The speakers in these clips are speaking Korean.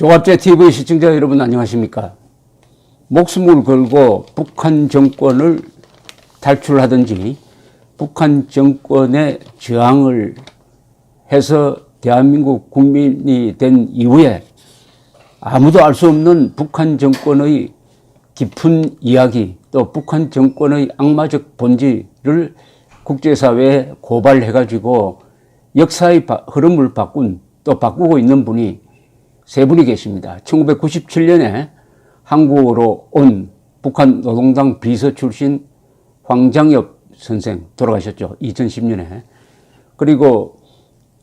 조갑제 TV 시청자 여러분 안녕하십니까? 목숨을 걸고 북한 정권을 탈출하든지 북한 정권에 저항을 해서 대한민국 국민이 된 이후에 아무도 알 수 없는 북한 정권의 깊은 이야기, 또 북한 정권의 악마적 본질을 국제사회에 고발해가지고 역사의 흐름을 바꾸고 있는 분이 세 분이 계십니다. 1997년에 한국으로 온 북한 노동당 비서 출신 황장엽 선생 돌아가셨죠. 2010년에. 그리고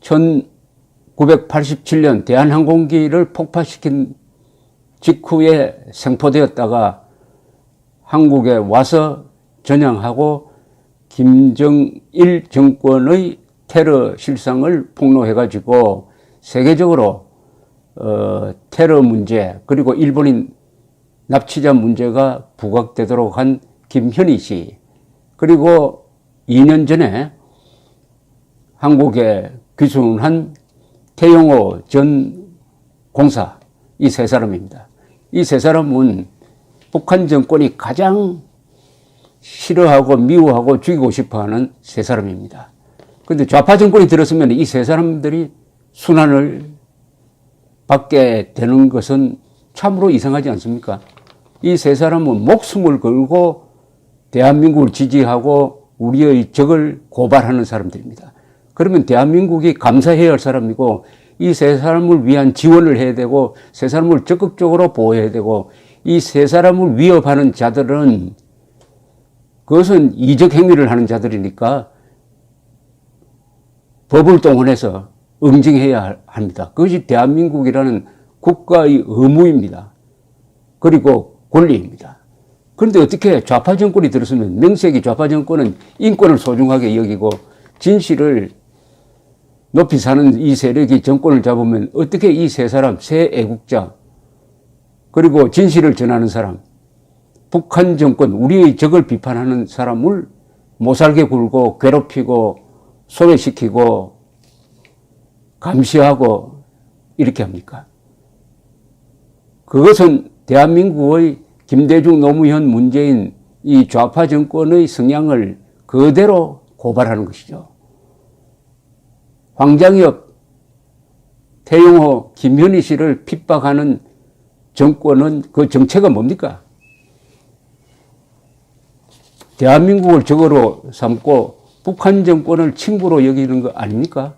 1987년 대한항공기를 폭파시킨 직후에 생포되었다가 한국에 와서 전향하고 김정일 정권의 테러 실상을 폭로해가지고 세계적으로 테러 문제 그리고 일본인 납치자 문제가 부각되도록 한 김현희 씨, 그리고 2년 전에 한국에 귀순한 태영호 전 공사, 이 세 사람입니다. 이 세 사람은 북한 정권이 가장 싫어하고 미워하고 죽이고 싶어하는 세 사람입니다. 그런데 좌파 정권이 들었으면 이 세 사람들이 순환을 받게 되는 것은 참으로 이상하지 않습니까? 이 세 사람은 목숨을 걸고 대한민국을 지지하고 우리의 적을 고발하는 사람들입니다. 그러면 대한민국이 감사해야 할 사람이고 이 세 사람을 위한 지원을 해야 되고 세 사람을 적극적으로 보호해야 되고 이 세 사람을 위협하는 자들은 그것은 이적 행위를 하는 자들이니까 법을 동원해서 응징해야 합니다. 그것이 대한민국이라는 국가의 의무입니다. 그리고 권리입니다. 그런데 어떻게 좌파 정권이 들었으면, 명색이 좌파 정권은 인권을 소중하게 여기고 진실을 높이 사는 이 세력이 정권을 잡으면 어떻게 이 세 사람, 세 애국자, 그리고 진실을 전하는 사람, 북한 정권, 우리의 적을 비판하는 사람을 못살게 굴고 괴롭히고 소외시키고 감시하고 이렇게 합니까? 그것은 대한민국의 김대중, 노무현, 문재인 이 좌파 정권의 성향을 그대로 고발하는 것이죠. 황장엽, 태영호, 김현희 씨를 핍박하는 정권은 그 정체가 뭡니까? 대한민국을 적으로 삼고 북한 정권을 친구로 여기는 거 아닙니까?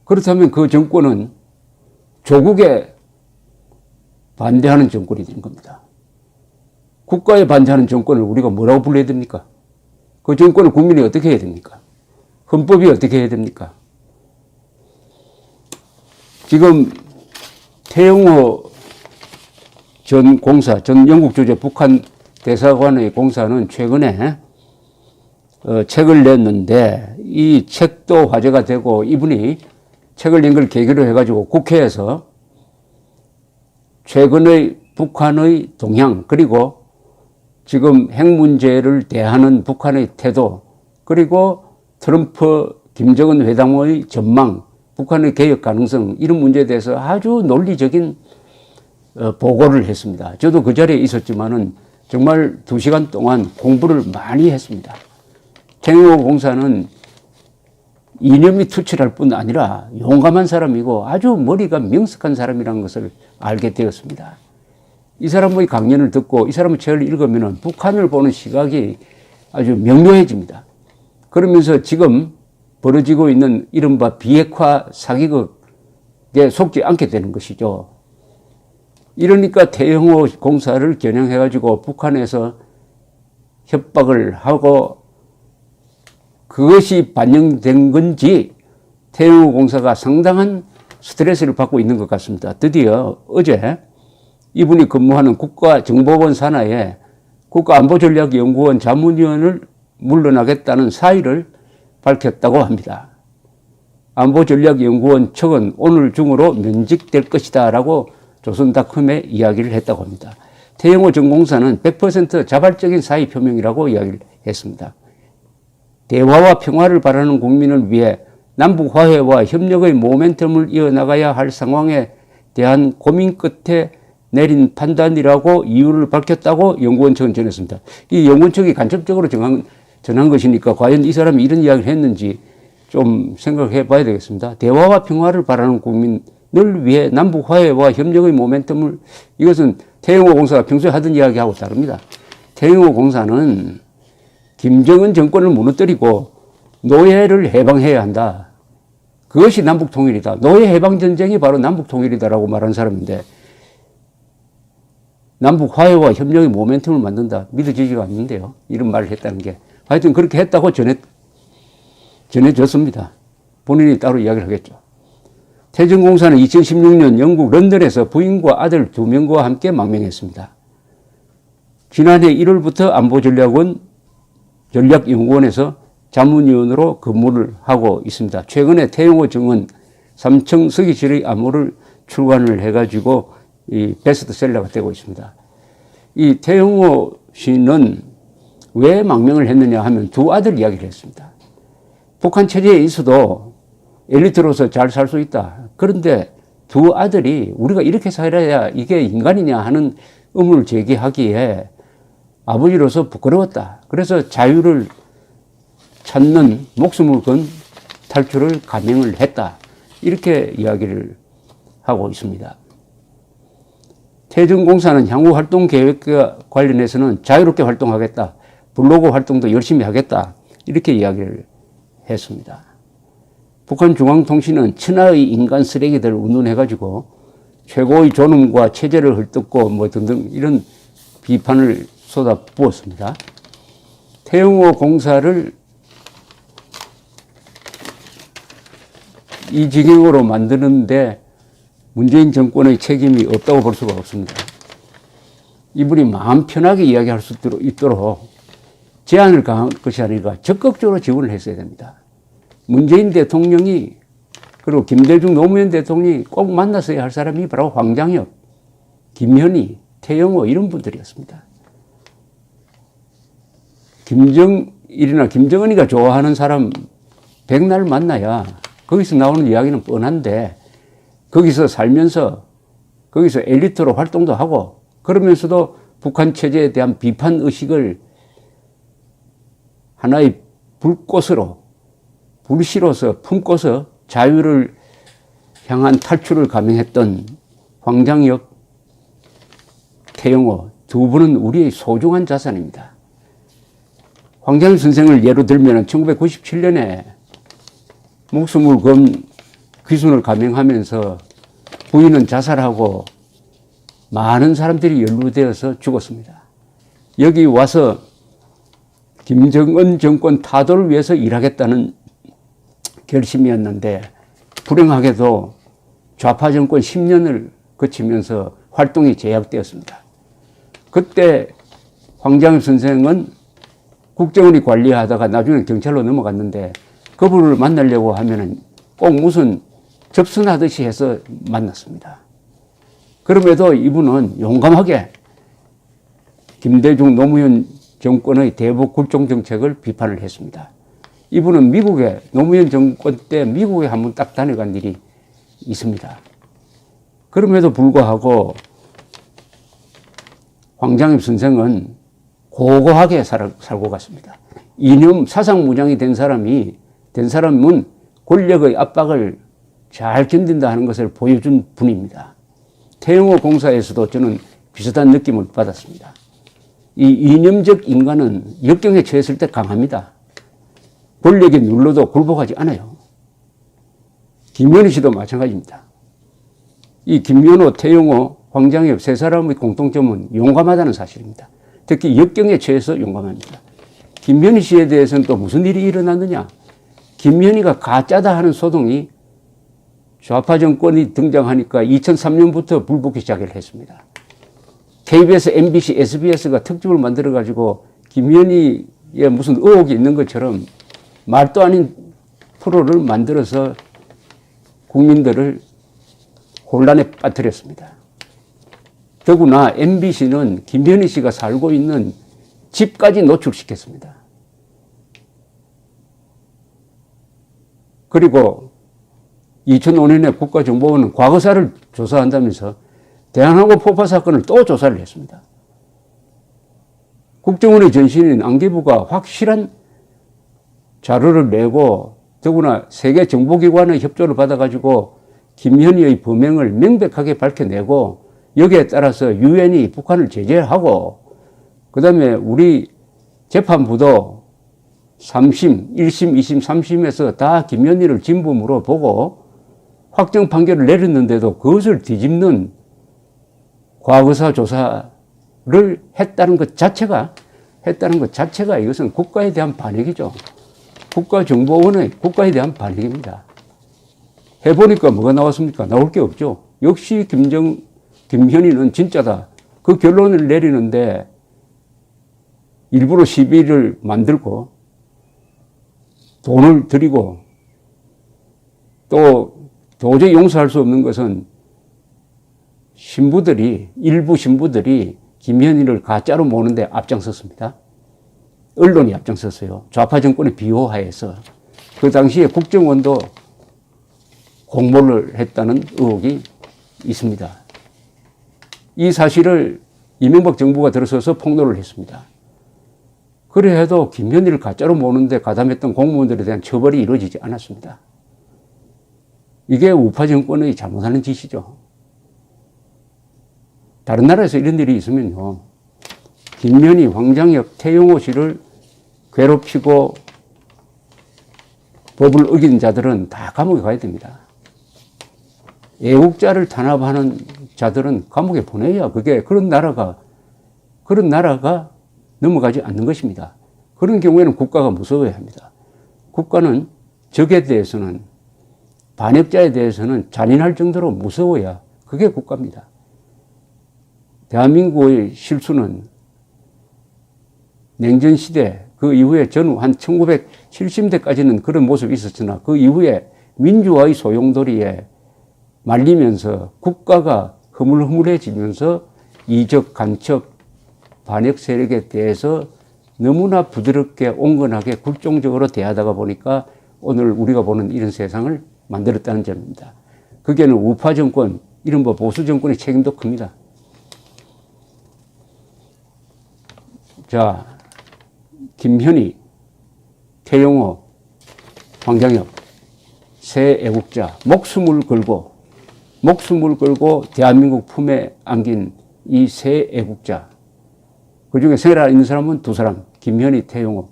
그렇다면 그 정권은 조국에 반대하는 정권이 된 겁니다. 국가에 반대하는 정권을 우리가 뭐라고 불러야 됩니까? 그 정권을 국민이 어떻게 해야 됩니까? 헌법이 어떻게 해야 됩니까? 지금 태영호 전 공사, 전 영국 주재 북한 대사관의 공사는 최근에 책을 냈는데 이 책도 화제가 되고 이분이 책을 낸 걸 계기로 해가지고 국회에서 최근의 북한의 동향, 그리고 지금 핵 문제를 대하는 북한의 태도, 그리고 트럼프 김정은 회담의 전망, 북한의 개혁 가능성, 이런 문제에 대해서 아주 논리적인 보고를 했습니다. 저도 그 자리에 있었지만은 정말 2시간 동안 공부를 많이 했습니다. 태영호 공사는 이념이 투철할 뿐 아니라 용감한 사람이고 아주 머리가 명석한 사람이라는 것을 알게 되었습니다. 이 사람의 강연을 듣고 이 사람의 책을 읽으면 북한을 보는 시각이 아주 명료해집니다. 그러면서 지금 벌어지고 있는 이른바 비핵화 사기극에 속지 않게 되는 것이죠. 이러니까 태영호 공사를 겨냥해가지고 북한에서 협박을 하고 그것이 반영된 건지 태영호 공사가 상당한 스트레스를 받고 있는 것 같습니다. 드디어 어제 이분이 근무하는 국가정보원 산하에 국가안보전략연구원 자문위원을 물러나겠다는 사의를 밝혔다고 합니다. 안보전략연구원 측은 오늘 중으로 면직될 것이다 라고 조선닷컴에 이야기를 했다고 합니다. 태영호 전 공사는 100% 자발적인 사의 표명이라고 이야기를 했습니다. 대화와 평화를 바라는 국민을 위해 남북 화해와 협력의 모멘텀을 이어나가야 할 상황에 대한 고민 끝에 내린 판단이라고 이유를 밝혔다고 연구원 측은 전했습니다. 이 연구원 측이 간접적으로 전한 것이니까 과연 이 사람이 이런 이야기를 했는지 좀 생각해 봐야 되겠습니다. 대화와 평화를 바라는 국민을 위해 남북 화해와 협력의 모멘텀을, 이것은 태영호 공사가 평소에 하던 이야기하고 다릅니다. 태영호 공사는 김정은 정권을 무너뜨리고 노예를 해방해야 한다. 그것이 남북 통일이다. 노예 해방 전쟁이 바로 남북 통일이다라고 말하는 사람인데, 남북 화해와 협력의 모멘텀을 만든다. 믿어지지가 않는데요. 이런 말을 했다는 게. 하여튼 그렇게 했다고 전해졌습니다. 본인이 따로 이야기를 하겠죠. 태전공사는 2016년 영국 런던에서 부인과 아들 2명과 함께 망명했습니다. 지난해 1월부터 안보전략원 전략연구원에서 자문위원으로 근무를 하고 있습니다. 최근에 태영호 정은 삼청 서기실의 암호를 출간을 해가지고 이 베스트셀러가 되고 있습니다. 이 태영호 씨는 왜 망명을 했느냐 하면 두 아들 이야기를 했습니다. 북한 체제에 있어도 엘리트로서 잘 살 수 있다. 그런데 두 아들이 우리가 이렇게 살아야 이게 인간이냐 하는 의문을 제기하기에 아버지로서 부끄러웠다. 그래서 자유를 찾는 목숨을 건 탈출을 감행을 했다. 이렇게 이야기를 하고 있습니다. 태전공사는 향후 활동 계획과 관련해서는 자유롭게 활동하겠다. 블로그 활동도 열심히 하겠다. 이렇게 이야기를 했습니다. 북한중앙통신은 천하의 인간 쓰레기들을 운운해가지고 최고의 존엄과 체제를 헐뜯고 뭐 등등 이런 비판을 쏟아부었습니다. 태영호 공사를 이 지경으로 만드는데 문재인 정권의 책임이 없다고 볼 수가 없습니다. 이분이 마음 편하게 이야기할 수 있도록 제한을 가한 것이 아니라 적극적으로 지원을 했어야 됩니다. 문재인 대통령이 그리고 김대중 노무현 대통령이 꼭 만났어야 할 사람이 바로 황장엽, 김현희, 태영호 이런 분들이었습니다. 김정일이나 김정은이가 좋아하는 사람 백날 만나야 거기서 나오는 이야기는 뻔한데 거기서 살면서 거기서 엘리트로 활동도 하고 그러면서도 북한 체제에 대한 비판 의식을 하나의 불씨로서 품고서 자유를 향한 탈출을 감행했던 황장엽, 태영호 두 분은 우리의 소중한 자산입니다. 황장엽 선생을 예로 들면 1997년에 목숨을 건 귀순을 감행하면서 부인은 자살하고 많은 사람들이 연루되어서 죽었습니다. 여기 와서 김정은 정권 타도를 위해서 일하겠다는 결심이었는데 불행하게도 좌파 정권 10년을 거치면서 활동이 제약되었습니다. 그때 황장엽 선생은 국정원이 관리하다가 나중에 경찰로 넘어갔는데 그분을 만나려고 하면은 꼭 무슨 접선하듯이 해서 만났습니다. 그럼에도 이분은 용감하게 김대중 노무현 정권의 대북 굴종 정책을 비판을 했습니다. 이분은 미국에 노무현 정권 때 미국에 한번 딱 다녀간 일이 있습니다. 그럼에도 불구하고 황장엽 선생은 고고하게 살고 갔습니다. 이념 사상무장이 된 사람은 권력의 압박을 잘 견딘다 하는 것을 보여준 분입니다. 태영호 공사에서도 저는 비슷한 느낌을 받았습니다. 이 이념적 인간은 역경에 처했을 때 강합니다. 권력이 눌러도 굴복하지 않아요. 김현희 씨도 마찬가지입니다. 이 김연호, 태영호, 황장엽 세 사람의 공통점은 용감하다는 사실입니다. 특히 역경에 처해서 용감합니다. 김현희 씨에 대해서는 또 무슨 일이 일어났느냐. 김현희가 가짜다 하는 소동이 좌파 정권이 등장하니까 2003년부터 불붙기 시작을 했습니다. KBS, MBC, SBS가 특집을 만들어가지고 김현희에 무슨 의혹이 있는 것처럼 말도 아닌 프로를 만들어서 국민들을 혼란에 빠뜨렸습니다. 더구나 MBC는 김현희 씨가 살고 있는 집까지 노출시켰습니다. 그리고 2005년에 국가정보원은 과거사를 조사한다면서 대한항공 폭파 사건을 또 조사를 했습니다. 국정원의 전신인 안기부가 확실한 자료를 내고 더구나 세계 정보기관의 협조를 받아가지고 김현희의 범행을 명백하게 밝혀내고 여기에 따라서 유엔이 북한을 제재하고 그다음에 우리 재판부도 3심, 1심, 2심, 3심에서 다 김현희를 진범으로 보고 확정 판결을 내렸는데도 그것을 뒤집는 과거사 조사를 했다는 것 자체가 이것은 국가에 대한 반역이죠. 국가정보원의 국가에 대한 반역입니다. 해보니까 뭐가 나왔습니까? 나올 게 없죠. 역시 김현희는 진짜다. 그 결론을 내리는데 일부러 시비를 만들고 돈을 들이고 또 도저히 용서할 수 없는 것은 일부 신부들이 김현희를 가짜로 모는데 앞장섰습니다. 언론이 앞장섰어요. 좌파 정권의 비호하에서. 그 당시에 국정원도 공모를 했다는 의혹이 있습니다. 이 사실을 이명박 정부가 들어서서 폭로를 했습니다. 그래 해도 김현희를 가짜로 모는데 가담했던 공무원들에 대한 처벌이 이루어지지 않았습니다. 이게 우파 정권의 잘못하는 짓이죠. 다른 나라에서 이런 일이 있으면요, 김현희, 황장혁, 태영호 씨를 괴롭히고 법을 어긴 자들은 다 감옥에 가야 됩니다. 애국자를 탄압하는 자들은 감옥에 보내야 그런 나라가 넘어가지 않는 것입니다. 그런 경우에는 국가가 무서워야 합니다. 국가는 적에 대해서는, 반역자에 대해서는 잔인할 정도로 무서워야 그게 국가입니다. 대한민국의 실수는 냉전시대 그 이후에 전후 한 1970년대까지는 그런 모습이 있었으나 그 이후에 민주화의 소용돌이에 말리면서 국가가 흐물흐물해지면서 이적, 간첩, 반역 세력에 대해서 너무나 부드럽게 온건하게 굴종적으로 대하다가 보니까 오늘 우리가 보는 이런 세상을 만들었다는 점입니다. 거기에는 우파 정권, 이른바 보수 정권의 책임도 큽니다. 자, 김현희, 태영호, 황장혁, 새 애국자, 목숨을 걸고 대한민국 품에 안긴 이 새 애국자, 그 중에 살아있는 사람은 두 사람, 김현희, 태영호,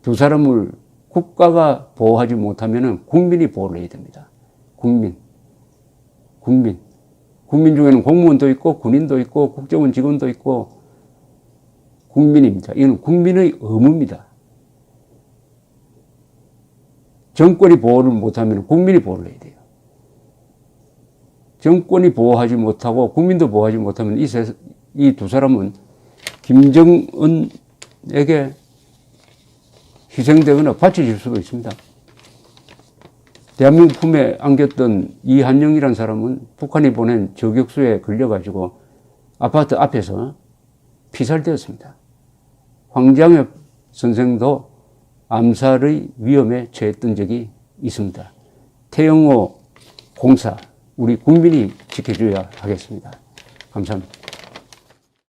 두 사람을 국가가 보호하지 못하면 국민이 보호를 해야 됩니다. 국민 중에는 공무원도 있고 군인도 있고 국정원 직원도 있고 국민입니다. 이건 국민의 의무입니다. 정권이 보호를 못하면 국민이 보호를 해야 돼요. 정권이 보호하지 못하고 국민도 보호하지 못하면 이 두 사람은 김정은에게 희생되거나 바쳐질 수도 있습니다. 대한민국 품에 안겼던 이한영이라는 사람은 북한이 보낸 저격수에 걸려가지고 아파트 앞에서 피살되었습니다. 황장엽 선생도 암살의 위험에 처했던 적이 있습니다. 태영호 공사, 우리 국민이 지켜줘야 하겠습니다. 감사합니다.